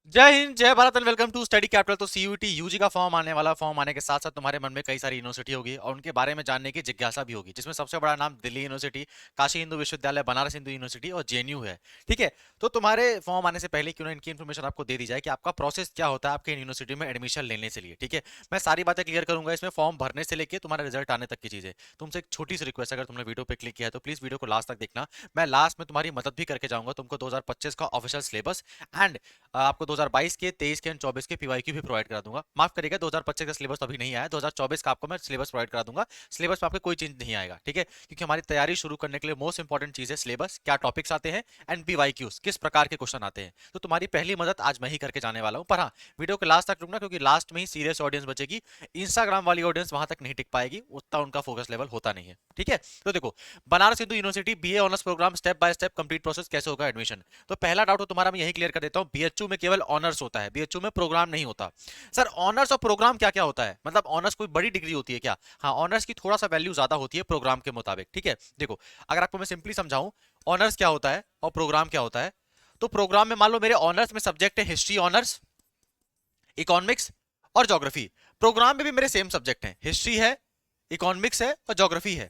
जय हिंद, जय Bharat and welcome to study capital. तो सीयूटी यूजी का फॉर्म आने वाला। फॉर्म आने के साथ साथ तुम्हारे मन में कई सारी यूनिवर्सिटी होगी और उनके बारे में जानने की जिज्ञासा भी होगी, जिसमें सबसे बड़ा नाम दिल्ली यूनिवर्सिटी, काशी हिंदू विश्वविद्यालय, बनारस हिंदू यूनिवर्सिटी और जेएनयू है। ठीक है। तो तुम्हारे फॉर्म आने से पहले क्यों ना इनकी इन्फॉर्मेशन आपको दे दी जाए कि आपका प्रोसेस क्या होता है आपके यूनिवर्सिटी में एडमिशन लेने से लिए। ठीक है। मैं सारी बातें क्लियर करूंगा इसमें, फॉर्म भरने से लेके तुम्हारा रिजल्ट आने तक की चीजें। तुमसे एक छोटी सी रिक्वेस्ट, अगर तुमने वीडियो पे क्लिक किया है तो प्लीज वीडियो को लास्ट तक देखना। मैं लास्ट में तुम्हारी मदद भी करके जाऊंगा, तुमको 2025 का ऑफिशियल सिलेबस एंड आपको 2022 के, 23 के एंड 24 के पीवाईक्यू भी प्रोवाइड करा दूंगा। माफ करिएगा, 2025 का सिलेबस तो अभी नहीं आया, 2024 का आपको मैं सिलेबस प्रोवाइड करा दूंगा। सिलेबस में आपको कोई चेंज नहीं आएगा। ठीक है। क्योंकि हमारी तैयारी शुरू करने के लिए मोस्ट इंपॉर्टेंट चीज है सिलेबस, क्या टॉपिक्स आते हैं एंड पीवाईक्यूज किस प्रकार के क्वेश्चन आते हैं। तो तुम्हारी पहली मदद आज मैं ही करके जाने वाला हूं। पर हाँ, वीडियो के लास्ट तक रुकना, क्योंकि लास्ट में ही सीरियस ऑडियंस बचेगी। इंस्टाग्राम वाली ऑडियंस वहां तक नहीं टिक पाएगी, उतना उनका फोकस लेवल होता नहीं है। ठीक है। तो देखो, Banaras Hindu University BA honours program, step by step complete process कैसे होगा एडमिशन। तो पहला डाउट तो तुम्हारा मैं यही क्लियर कर देता हूं, बीएचयू में केवल ऑनर्स होता है, बीएचयू में प्रोग्राम नहीं होता। सर, ऑनर्स और प्रोग्राम क्या क्या होता है, मतलब ऑनर्स कोई बड़ी डिग्री होती है क्या? हाँ, ऑनर्स की थोड़ा सा वैल्यू ज्यादा होती है प्रोग्राम के मुताबिक। ठीक है। देखो, अगर आपको मैं सिंपली समझाऊं ऑनर्स क्या होता है और प्रोग्राम क्या होता है, तो प्रोग्राम में मान लो मेरे ऑनर्स में सब्जेक्ट है हिस्ट्री ऑनर्स, इकोनॉमिक्स और ज्योग्राफी। प्रोग्राम में भी मेरे सेम सब्जेक्ट हैं, हिस्ट्री है, इकोनॉमिक्स है और ज्योग्राफी है।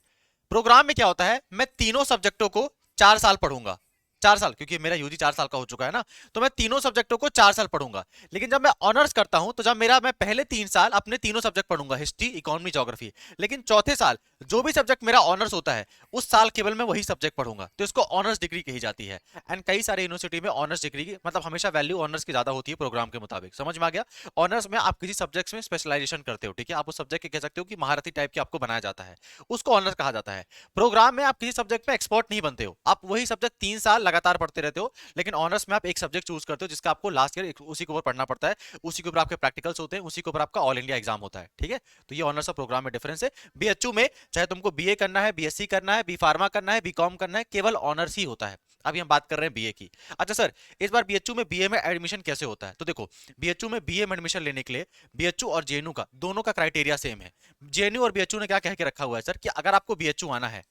प्रोग्राम में क्या होता है, मैं तीनों सब्जेक्टों को 4 साल पढ़ूंगा। 4 साल, क्योंकि मेरा यूजी 4 साल का हो चुका है ना, तो मैं तीनों सब्जेक्टों को 4 साल पढ़ूंगा। लेकिन जब मैं ऑनर्स करता हूं तो जब मेरा मैं पहले 3 साल अपने तीनों सब्जेक्ट पढ़ूंगा, हिस्ट्री, इकोनॉमी, ज्योग्राफी। लेकिन चौथे साल जो भी सब्जेक्ट मेरा ऑनर्स होता है उस साल केवल मैं वही सब्जेक्ट पढ़ूंगा, तो इसको ऑनर्स डिग्री कही जाती है। एंड कई सारे यूनिवर्सिटी में ऑनर्स डिग्री की मतलब हमेशा वैल्यू ऑनर्स की ज्यादा होती है प्रोग्राम के मुताबिक। समझ में आ गया? ऑनर्स में आप किसी सब्जेक्ट में स्पेशलाइजेशन करते हो। ठीक है। आप उस सब्जेक्ट के कह सकते हो कि महारथी टाइप की आपको बनाया जाता है, उसको ऑनर्स कहा जाता है। प्रोग्राम में आप किसी सब्जेक्ट में एक्सपर्ट नहीं बनते हो, आप वही सब्जेक्ट 3 साल लगातार पढ़ते रहते हो। लेकिन ऑनर्स में आप एक सब्जेक्ट चूज करते हो जिसका आपको लास्ट ईयर उसी के ऊपर पढ़ना पड़ता है, उसी के ऊपर आपके प्रैक्टिकल्स होते हैं, उसी के ऊपर आपका ऑल इंडिया एग्जाम होता है। ठीक है। तो ये ऑनर्स और प्रोग्राम में डिफरेंस है। बीएचयू में चाहे तुमको बीए करना है, बीएससी करना है, बी फार्मा करना है, बीकॉम करना है, केवल ऑनर्स ही होता है। अभी हम बात कर रहे हैं बीए की। अच्छा सर, इस बार बीएचयू में बीए में एडमिशन कैसे होता है? तो देखो, बीएचयू में बीए में एडमिशन लेने के लिए बीएचयू और जेएनयू का दोनों का क्राइटेरिया सेम है। जेएनयू और बीएचयू ने क्या कह के रखा हुआ है सर, कि अगर आपको बीएचयू आना है,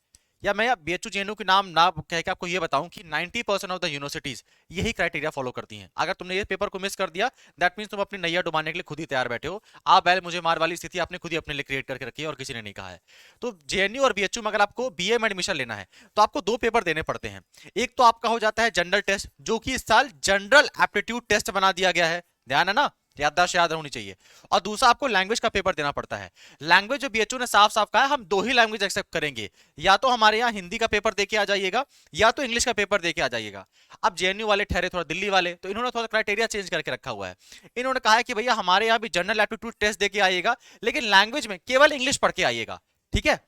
या मैं बीएचयू जेएनयू के नाम ना कह के आपको ये बताऊं कि 90% ऑफ द यूनिवर्सिटीज यही क्राइटेरिया फॉलो करती हैं। अगर तुमने ये पेपर को मिस कर दिया, दैट मींस तुम अपनी नैया डुबाने के लिए खुद ही तैयार बैठे हो। आप बैल मुझे मार वाली स्थिति आपने खुद ही अपने लिए क्रिएट करके रखी है और किसी ने नहीं कहा है। तो जेएनयू और बीएचयू में अगर आपको बीए में एडमिशन लेना है तो आपको दो पेपर देने पड़ते हैं। एक तो आपका हो जाता है जनरल टेस्ट, जो कि इस साल जनरल एप्टीट्यूड टेस्ट बना दिया गया है। ध्यान है ना, याददाश्त याद होनी चाहिए। और दूसरा आपको लैंग्वेज का पेपर देना पड़ता है। लैंग्वेज जो बीएचयू ने साफ साफ कहा है, हम दो ही लैंग्वेज एक्सेप्ट करेंगे, या तो हमारे यहाँ हिंदी का पेपर देके आ जाइएगा या तो इंग्लिश का पेपर देके आ जाइएगा। अब जेएनयू वाले ठहरे थोड़ा दिल्ली वाले, तो इन्होंने थोड़ा क्राइटेरिया चेंज करके रखा हुआ है। इन्होंने कहा है कि भैया हमारे यहाँ भी जनरल एप्टीट्यूड टेस्ट देके आइएगा, लेकिन लैंग्वेज में केवल इंग्लिश पढ़ के आइएगा। ठीक है।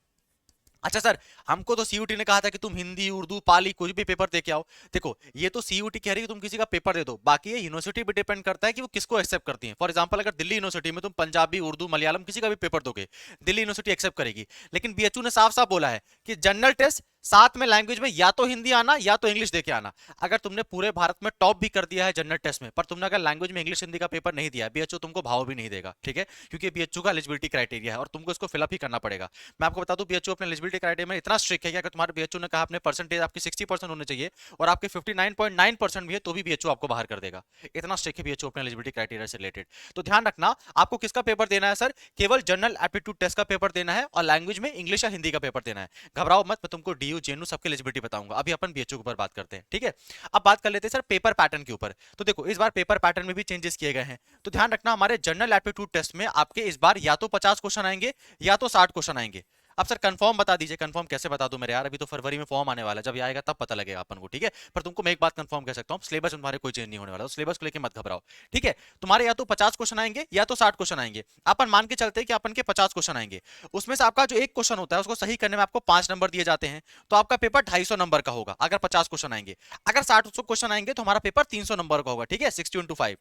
अच्छा सर, हमको तो सीयूटी ने कहा था कि तुम हिंदी, उर्दू, पाली कुछ भी पेपर दे के आओ। देखो, ये तो सीयूटी कह रही है कि तुम किसी का पेपर दे दो, बाकी ये यूनिवर्सिटी पे डिपेंड करता है कि वो किसको एक्सेप्ट करती है। फॉर एग्जांपल, अगर दिल्ली यूनिवर्सिटी में तुम पंजाबी, उर्दू, मलयालम किसी का भी पेपर दोगे, दिल्ली यूनिवर्सिटी एक्सेप्ट करेगी। लेकिन बीएचयू ने साफ साफ बोला है कि जनरल टेस्ट साथ में लैंग्वेज में या तो हिंदी आना या तो इंग्लिश देके आना। अगर तुमने पूरे भारत में टॉप भी कर दिया है जनरल टेस्ट में, पर तुमने अगर लैंग्वेज में इंग्लिश हिंदी का पेपर नहीं दिया, बीएचयू तुमको भाव भी नहीं देगा। ठीक है। क्योंकि बीएचयू का एलिजिबिलिटी क्राइटेरिया है और तुमको इसको फिलअप ही करना पड़ेगा। मैं आपको बता दूं, बीएचयू अपने एलिजिबिलिटी क्राइटेरिया में इतना स्ट्रिक्ट है कि अगर तुम्हारे बीएचयू ने कहा अपने परसेंटेज आपकी 60% होने चाहिए और आपके 59.9% भी है, तो भी बीएचयू आपको बाहर कर देगा। इतना स्ट्रिक्ट है बीएचयू अपने एलिजिबिलिटी क्राइटेरिया से रिलेटेड। तो ध्यान रखना, आपको किसका पेपर देना है सर, केवल जनरल एप्टीट्यूड टेस्ट का पेपर देना है और लैंग्वेज में इंग्लिश या हिंदी का पेपर देना है। घबराओ मत, मैं तुमको डीयू जेएनयू सबके एलिजिबिलिटी बताऊंगा। अभी अपन बीएचयू के ऊपर बात करते हैं। ठीक है। अब बात कर लेते हैं सर पेपर पैटर्न के ऊपर। तो देखो, इस बार पेपर पैटर्न में भी चेंजेस किए गए हैं। तो ध्यान रखना, हमारे जनरल एप्टीट्यूड टेस्ट में आपके इस बार या तो 50 क्वेश्चन आएंगे या तो 60 क्वेश्चन आएंगे। अब सर कंफर्म बता दीजिए, कंफर्म कैसे बता दूं मेरे यार, अभी तो फरवरी में फॉर्म आने वाला है, जब ये आएगा तब पता लगेगा अपन को। ठीक है। पर तुमको मैं एक बात कंफर्म कह सकता हूं, सिलेबस में तुम्हारे कोई चेंज नहीं होने वाला, तो सिलेबस को लेकर मत घबराओ। ठीक है। तुम्हारे या तो 50 क्वेश्चन आएंगे या तो 60 क्वेश्चन आएंगे। अपन मान के चलते हैं कि अपन के 50 क्वेश्चन आएंगे, उसमें से आपका जो एक क्वेश्चन होता है उसको सही करने में आपको 5 नंबर दिए जाते हैं, तो आपका पेपर 250 नंबर का होगा अगर 50 क्वेश्चन आएंगे। अगर 60 क्वेश्चन आएंगे तो हमारा पेपर 300 नंबर का होगा। ठीक है। 60 × 5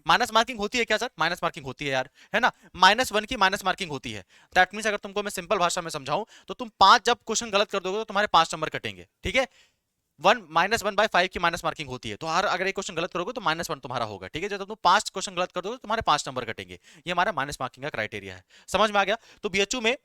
माइनस मार्किंग होती है क्या सर? माइनस मार्किंग होती है यार, है ना, -1 की माइनस मार्किंग होती है। दैट मींस अगर तुमको मैं सिंपल भाषा में समझाऊं तो तुम 5 जब क्वेश्चन गलत कर दोगे तो तुम्हारे 5 नंबर कटेंगे। ठीक है। -1/5 की माइनस मार्किंग होती है, तो हर अगर एक क्वेश्चन गलत करोगे तो -1 तुम्हारा होगा। ठीक है। जब तुम 5 क्वेश्चन गलत कर दोगे तो तुम्हारे 5 नंबर कटेंगे। ये हमारा माइनस मार्किंग का क्राइटेरिया है। समझ में आ गया? तो बीएचयू में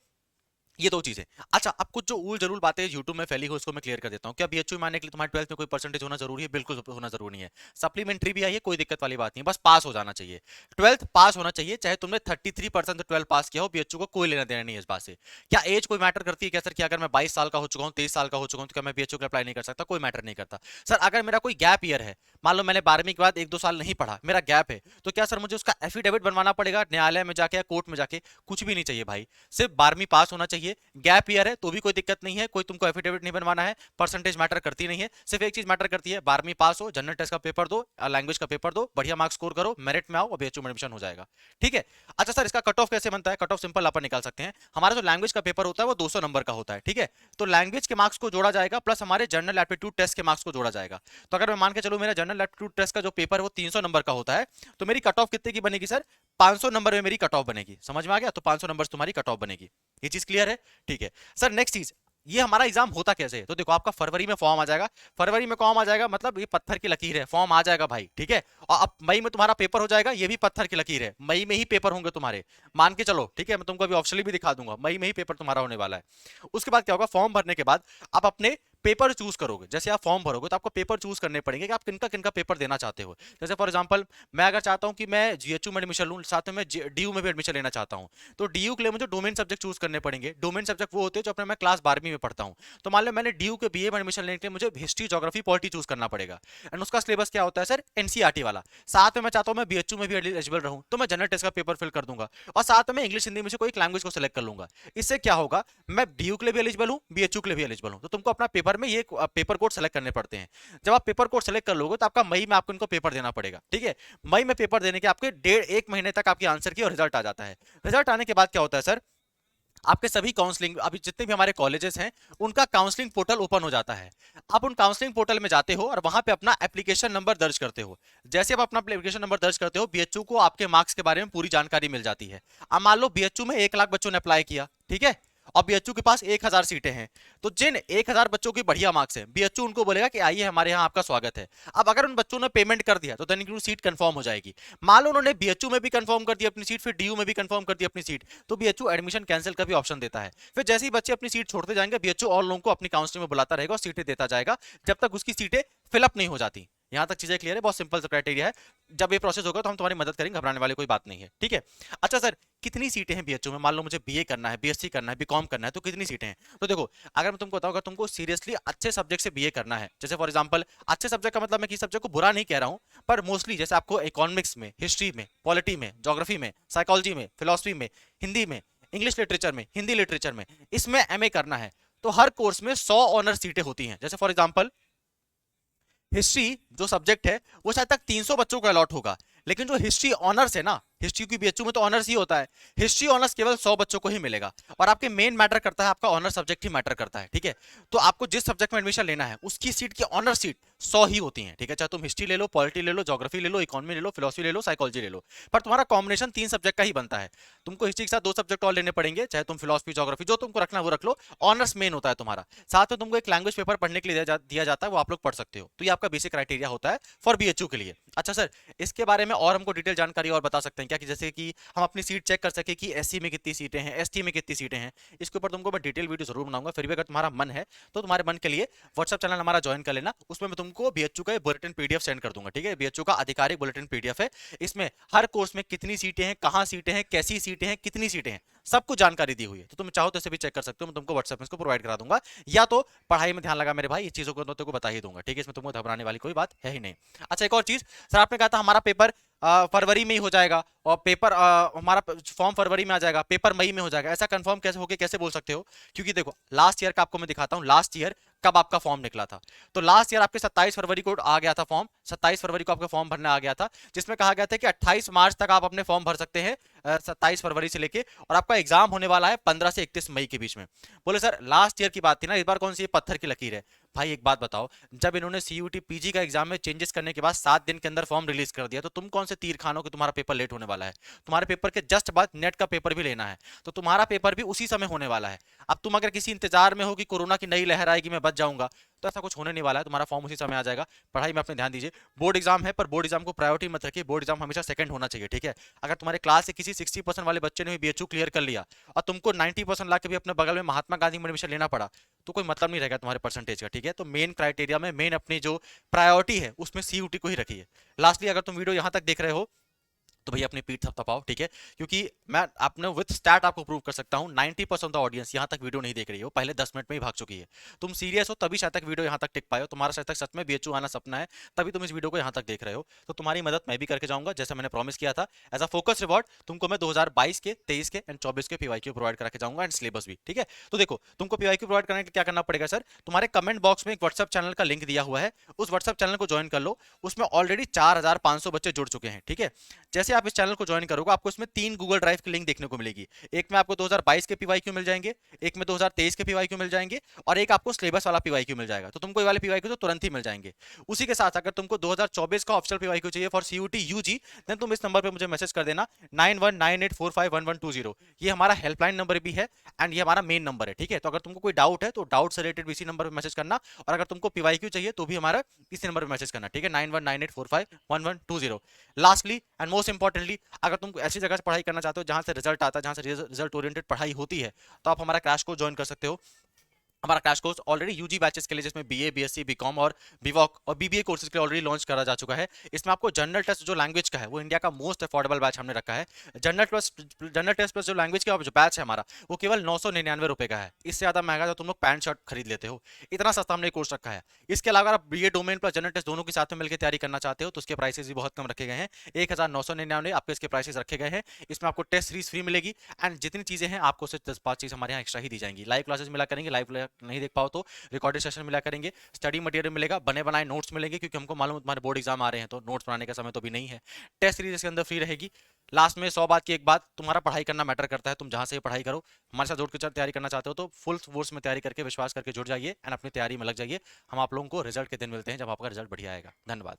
ये दो चीजें। अच्छा, अब कुछ जो ऊल जरूर बातें यूट्यूब में फैली हो उसको मैं क्लियर कर देता हूँ। क्या बीएचयू में आने के लिए तुम्हारे 12th में कोई परसेंटेज होना जरूरी है? बिल्कुल होना जरूरी नहीं है। सप्लीमेंट्री भी आई है, कोई दिक्कत वाली बात नहीं है, बस पास हो जाना चाहिए। 12th पास होना चाहिए, चाहे तुमने 33% से 12 पास किया हो, बीएचयू को कोई लेना देना नहीं है इस बात से। क्या एज कोई मैटर करती है क्या सर? कि अगर मैं 22 साल का हो चुका हूँ, 23 साल का हो चुका हूँ, तो क्या मैं बीएचयू के अप्लाई नहीं कर सकता? कोई मैटर नहीं करता सर। अगर मेरा कोई गैप ईयर है, मान लो मैंने 12वीं के बाद 1-2 साल नहीं पढ़ा, मेरा गैप है, तो क्या सर मुझे उसका एफिडेविट बनवाना पड़ेगा न्यायालय में जाके या कोर्ट में जाके? कुछ भी नहीं चाहिए भाई, सिर्फ 12वीं पास होना चाहिए। गैप ईयर है तो भी कोई दिक्कत नहीं है, कोई तुमको एफिडेविट नहीं बनवाना है, परसेंटेज मैटर करती नहीं है। सिर्फ एक चीज मैटर करती है, 12वीं पास हो, जनरल टेस्ट का पेपर दो, लैंग्वेज का पेपर दो, बढ़िया मार्क्स स्कोर करो, मेरिट में आओ और बीएचयू में एडमिशन हो जाएगा। ठीक है। अच्छा सर, इसका कट ऑफ कैसे बनता है? कट ऑफ सिंपल अपन निकाल सकते हैं। हमारा जो लैंग्वेज का पेपर होता है वो 200 नंबर का होता है, ठीक है। तो लैंग्वेज के मार्क्स को जोड़ा जाएगा प्लस हमारे जनरल एप्टीट्यूड टेस्ट के मार्क्स को जोड़ा जाएगा। तो अगर मैं मान के चलूं मेरा जनरल एप्टीट्यूड टेस्ट का जो पेपर है वो 300 नंबर का होता है, तो मेरी कट ऑफ कितने की बनेगी सर? 500 नंबर में मेरी कट ऑफ बनेगी। समझ में आ गया? तो 500 नंबर तुम्हारी कट ऑफ बनेगी। ये चीज क्लियर है? ठीक है सर। नेक्स्ट चीज, ये हमारा एग्जाम होता कैसे है? तो देखो, आपका फरवरी में फॉर्म आ जाएगा। फरवरी में फॉर्म आ जाएगा मतलब ये पत्थर की लकीर है, फॉर्म आ जाएगा भाई, ठीक है। और अब मई में तुम्हारा पेपर हो जाएगा, ये भी पत्थर की लकीर है, मई में ही पेपर होंगे तुम्हारे, मान के चलो, ठीक है। मैं तुमको अभी ऑप्शनली भी दिखा दूंगा, मई में ही पेपर तुम्हारा होने वाला है। उसके बाद क्या होगा? फॉर्म भरने के बाद आप अपने पेपर चूज करोगे। जैसे आप फॉर्म भरोगे तो आपको पेपर चूज करने पड़ेंगे कि आप किनका किनका पेपर देना चाहते हो। जैसे फॉर एग्जांपल, मैं अगर चाहता हूं कि मैं जीएचयू में एडमिशन लूं, साथ में मैं डीयू में भी एडमिशन लेना चाहता हूं, तो डीयू के लिए मुझे डोमेन सब्जेक्ट चूज करने पड़ेंगे। डोमेन सब्जेक्ट वो होते हैं जो अपने मैं क्लास 12वीं में पढ़ता हूं। तो मान लो मैंने डीयू के बीए में एडमिशन लेने के लिए मुझे हिस्ट्री, ज्योग्राफी, पॉलिटी चूज करना पड़ेगा। एंड उसका सिलेबस क्या होता है सर? एनसीईआरटी वाला। साथ में मैं चाहता हूं मैं बीएचयू में भी एलिजिबल रहूं, तो मैं जनरल टेस्ट का पेपर फिल कर दूंगा और साथ में इंग्लिश हिंदी में से कोई एक लैंग्वेज को सिलेक्ट कर लूंगा। इससे क्या होगा? मैं डीयू के लिए भी एलिजिबल हूं, बीएचयू के लिए भी एलिजिबल हूं। तो तुमको अपना पेपर में ये पेपर कोड सेलेक्ट करने पड़ते हैं। जब आप पेपर कोड सेलेक्ट कर लोगे तो आपका मई में आपको इनको पेपर देना पड़ेगा, ठीक है। मई में पेपर देने के आपके 1.5 महीने तक आपकी आंसर की और रिजल्ट आ जाता है। रिजल्ट आने के बाद क्या होता है सर? आपके सभी काउंसलिंग, अभी जितने भी हमारे कॉलेजेस हैं, उनका काउंसलिंग पोर्टल ओपन हो जाता है। आप उन काउंसलिंग पोर्टल में जाते हो और वहां पे अपना एप्लीकेशन नंबर दर्ज करते हो। जैसे आप अपना एप्लीकेशन नंबर दर्ज करते हो, बीएचयू को आपके मार्क्स के बारे में पूरी जानकारी मिल जाती है। अब मान लो बीएचयू में 1 लाख बच्चों ने अप्लाई किया, ठीक है, और बीएचयू के पास 1000 सीटें हैं। तो जिन 1000 बच्चों की बढ़िया मार्क्स हैं, बीएचयू उनको बोलेगा कि आइए हमारे यहाँ, आपका स्वागत है। अब अगर उन बच्चों ने पेमेंट कर दिया तो देन इनकी सीट कंफर्म हो जाएगी। मान लो उन्होंने बीएचयू में भी कंफर्म कर दिया अपनी सीट, फिर डीयू में भी कंफर्म कर दिया अपनी सीट, तो बीएचयू एडमिशन कैंसिल का भी ऑप्शन देता है। फिर जैसे ही बच्चे अपनी सीट छोड़ते जाएंगे, बीएचयू और लोगों को अपनी काउंसलिंग में बुलाता रहेगा और सीटें देता जाएगा, जब तक उसकी सीटें फिलअप नहीं हो जाती। यहां तक चीजें क्लियर है? बहुत सिंपल सा क्राइटेरिया है। जब ये प्रोसेस होगा तो हम तुम्हारी मदद करेंगे, घबराने वाली कोई बात नहीं है, ठीक है। अच्छा सर, कितनी सीटें हैं बीएचयू में? मान लो मुझे बीए करना है, बीएससी करना है, बीकॉम करना है, तो कितनी सीटें हैं? तो देखो, अगर मैं तुमको बताऊं, अगर तुमको सीरियसली अच्छे सब्जेक्ट से बीए करना है, जैसे फॉर एग्जांपल, अच्छे सब्जेक्ट का मतलब मैं किसी सब्जेक्ट को बुरा नहीं कह रहा हूं, पर मोस्टली जैसे आपको इकोनॉमिक्स में, हिस्ट्री में, पॉलिटी में, ज्योग्राफी में, साइकोलॉजी में, फिलोसफी में, हिंदी में, इंग्लिश लिटरेचर में, हिंदी लिटरेचर में, इसमें एमए करना है, तो हर कोर्स में 100 ऑनर सीटें होती हैं। जैसे फॉर एग्जांपल, हिस्ट्री जो सब्जेक्ट है वो शायद तक 300 बच्चों को अलॉट होगा, लेकिन जो हिस्ट्री ऑनर्स है ना, हिस्ट्री की बीएचयू में तो ऑनर्स ही होता है, हिस्ट्री ऑनर्स केवल 100 बच्चों को ही मिलेगा। और आपके मेन मैटर करता है, आपका ऑनर सब्जेक्ट ही मैटर करता है, ठीक है। तो आपको जिस सब्जेक्ट में एडमिशन लेना है उसकी सीट की ऑनर सीट 100 ही होती है, ठीक है। चाहे तुम हिस्ट्री ले लो, पॉलिटी ले लो, ज्योग्राफी ले लो, इकोनॉमी ले लो, फिलोसफी ले लो, साइकोलॉजी ले लो, पर तुम्हारा कॉम्बिनेशन 3 सब्जेक्ट का ही बनता है। तुमको हिस्ट्री के साथ 2 सब्जेक्ट और लेने पड़ेंगे, चाहे तुम फिलोसफी, ज्योग्राफी, जो तुमको रखना है वो रख लो, ऑनर्स मेन होता है तुम्हारा। साथ में तुमको एक लैंग्वेज पेपर पढ़ने के लिए दिया जाता है, वो आप लोग पढ़ सकते हो। तो ये आपका बेसिक क्राइटेरिया होता है फॉर बीएचयू के लिए। अच्छा सर, इसके बारे में और हमको डिटेल जानकारी और बता सकते हैं क्या, कि जैसे कि हम अपनी सीट चेक कर सके कि एससी में कितनी सीटें हैं, एसटी में कितनी सीटें हैं? इसके ऊपर तुमको मैं डिटेल वीडियो जरूर बनाऊंगा। फिर भी अगर तुम्हारा मन है तो तुम्हारे मन के लिए व्हाट्सएप चैनल हमारा ज्वाइन कर लेना, उसमें मैं तुमको बीएचयू का बुलेटिन पीडीएफ सेंड कर दूंगा, ठीक है। बीएचयू का आधिकारिक बुलेटिन पीडीएफ है, इसमें हर कोर्स में कितनी सीटें हैं, कहां सीटें हैं, कैसी सीटें हैं, कितनी सीटें हैं, सब कुछ जानकारी दी हुई है। तो तुम चाहो तो इसे भी चेक कर सकते हो, मैं तुमको व्हाट्सएप में इसको प्रोवाइड करा दूंगा। या तो पढ़ाई में ध्यान लगा मेरे भाई, इस चीजों को तो तेरे को बता ही दूंगा, ठीक है। इसमें तुमको घबराने वाली कोई बात है ही नहीं। अच्छा, एक और चीज सर, आपने कहा था हमारा पेपर फरवरी में ही हो जाएगा और पेपर हमारा फॉर्म फरवरी में आ जाएगा, पेपर मई में हो जाएगा, ऐसा कंफर्म कैसे होके कैसे बोल सकते हो? क्योंकि देखो, लास्ट ईयर का आपको मैं दिखाता हूं, लास्ट ईयर कब आपका फॉर्म निकला था। तो लास्ट ईयर आपके 27 फरवरी को आ गया था फॉर्म, 27 फरवरी को आपका फॉर्म भरना आ गया था, जिसमें कहा गया था कि 28 मार्च तक आप अपने फॉर्म भर सकते हैं, 27 फरवरी से लेके, और आपका एग्जाम होने वाला है 15 से 31 मई के बीच में। बोले सर, लास्ट ईयर की बात थी ना, इस बार कौन सी पत्थर की लकीर है? भाई एक बात बताओ, जब इन्होंने सीयूटी पीजी का एग्जाम में चेंजेस करने के बाद 7 दिन के अंदर फॉर्म रिलीज कर दिया, तो तुम कौन से तीर खानो कि तुम्हारा पेपर लेट होने वाला है? तुम्हारे पेपर के जस्ट बाद नेट का पेपर भी लेना है, तो तुम्हारा पेपर भी उसी समय होने वाला है। अब तुम अगर किसी इंतजार में हो कि कोरोना की नई लहर आएगी मैं बच जाऊंगा, तो ऐसा कुछ होने नहीं वाला है, तुम्हारा फॉर्म उसी समय आ जाएगा। पढ़ाई में अपने ध्यान दीजिए। बोर्ड एग्जाम है, पर बोर्ड एग्जाम को प्रायोरिटी मत रखिए, बोर्ड एग्जाम हमेशा सेकंड होना चाहिए, ठीक है। अगर तुम्हारे क्लास से किसी 60% वाले बच्चे ने भी बीएचयू क्लियर कर लिया और तुमको 90% ला के भी अपने बगल में महात्मा गांधी में एडमिशन लेना पड़ा, तो कोई मतलब नहीं रहेगा तुम्हारे परसेंटेज का, ठीक है। तो मेन क्राइटेरिया में, मेन अपनी जो प्रायोरिटी है उसमें सीयूटी को ही रखिए। लास्टली, अगर तुम वीडियो यहां तक देख रहे हो तो भैया अपनी पीठ थपथपाओ, ठीक है। क्योंकि मैं अपने विद स्टैट आपको प्रूव कर सकता हूं 90% ऑफ द ऑडियंस यहां तक वीडियो नहीं देख रही हो, पहले 10 मिनट में ही भाग चुकी है। तुम सीरियस हो तभी शायद तक वीडियो यहां तक टिक पाए हो, तुम्हारा शायद तक सच में बीएचयू आना सपना है, तभी तुम इस वीडियो को यहां तक देख रहे हो। तो तुम्हारी मदद मैं भी करके जाऊंगा, जैसा मैंने प्रॉमिस किया था। एज अ फोकस रिवॉर्ड तुमको मैं 2022 के, 23 के एंड 24 के पीवाईक्यू प्रोवाइड करा के जाऊंगा, एंड सिलेबस भी, ठीक है। तो देखो, तुमको पीवाईक्यू प्रोवाइड करने के लिए क्या करना पड़ेगा सर, तुम्हारे कमेंट बॉक्स में एक व्हाट्सएप चैनल का लिंक दिया हुआ है, उस व्हाट्सएप चैनल को ज्वाइन कर लो। उसमें ऑलरेडी 4500 बच्चे जुड़ चुके हैं, ठीक है। जैसे आप इस चैनल को ज्वाइन करोगे, आपको इसमें 3 गूगल ड्राइव की लिंक देखने को मिलेगी। एक में आपको 2022 के पीवाईक्यू मिल जाएंगे, एक में 2023 के पीवाईक्यू मिल जाएंगे, और एक आपको सिलेबस वाला पीवाईक्यू मिल जाएगा। तो तुमको ये वाले पीवाईक्यू तो तुरंत ही मिल जाएंगे। उसी के साथ अगर तुमको 2024 का ऑफिशियल पीवाईक्यू चाहिए फॉर सीयूटी यूजी, देन तुम इस नंबर पे मुझे मैसेज कर देना 9198451120। ये हमारा हेल्पलाइन नंबर भी है एंड ये हमारा मेन नंबर है, ठीक है। तो अगर तुमको कोई डाउट है तो डाउट से रिलेटेड इसी नंबर पे मैसेज करना, और अगर तुमको पीवाईक्यू चाहिए तो भी हमारा इसी नंबर पे मैसेज करना, ठीक है, 9198451120। लास्टली एंड मोस्ट इंपॉर्टेंटली, अगर तुम ऐसी जगह से पढ़ाई करना चाहते हो जहां से रिजल्ट आता है, जहां से रिजल्ट ओरिएंटेड पढ़ाई होती है, तो आप हमारा क्रैश कोर्स ज्वाइन कर सकते हो। हमारा crash course already UG batches के लिए, जिसमें बीए, बीएससी, बीकॉम और बीवॉक और बीबीए कोर्सेज के लिए ऑलरेडी लॉन्च करा जा चुका है। इसमें आपको जनरल टेस्ट जो लैंग्वेज का है, वो इंडिया का मोस्ट अफोर्डेबल बैच हमने रखा है। जनरल टेस्ट प्लस जो लैंग्वेज का जो बैच है हमारा, वो केवल 999 रुपए का है। इससे ज्यादा महंगा तो तुम लोग पैंट शर्ट खरीद लेते हो, इतना सस्ता हमने कोर्स रखा है। इसके अलावा आप BA domain plus general test दोनों के साथ में मिलकर तैयारी करना चाहते हो तो उसके प्राइसेस भी बहुत कम रखे गए हैं। 1999 आपके इसके प्राइसेस रखे गए हैं। इसमें आपको टेस्ट सीरीज फ्री मिलेगी, एंड जितनी चीजें हैं आपको सिर्फ 10-5 चीज हमारे यहाँ एक्स्ट्रा ही दी जाएंगी। लाइव क्लासेस मिला करेंगे, लाइव नहीं देख पाओ तो रिकॉर्डेड सेशन मिला करेंगे, स्टडी मटेरियल मिलेगा, बने बनाए नोट्स मिलेंगे, क्योंकि हमको मालूम है तुम्हारे बोर्ड एग्जाम आ रहे हैं तो नोट्स बनाने का समय तो भी नहीं है। टेस्ट सीरीज इसके अंदर फ्री रहेगी। लास्ट में 100 बात की एक बात, तुम्हारा पढ़ाई करना मैटर करता है, तुम जहां से पढ़ाई करो। हमारे साथ जुड़ के तैयारी करना चाहते हो तो फुल फोर्स में तैयारी करके, विश्वास करके जुड़ जाइए एंड अपनी तैयारी में लग जाइए। हम आप लोगों को रिजल्ट के दिन मिलते हैं जब आपका रिजल्ट बढ़िया आएगा। धन्यवाद।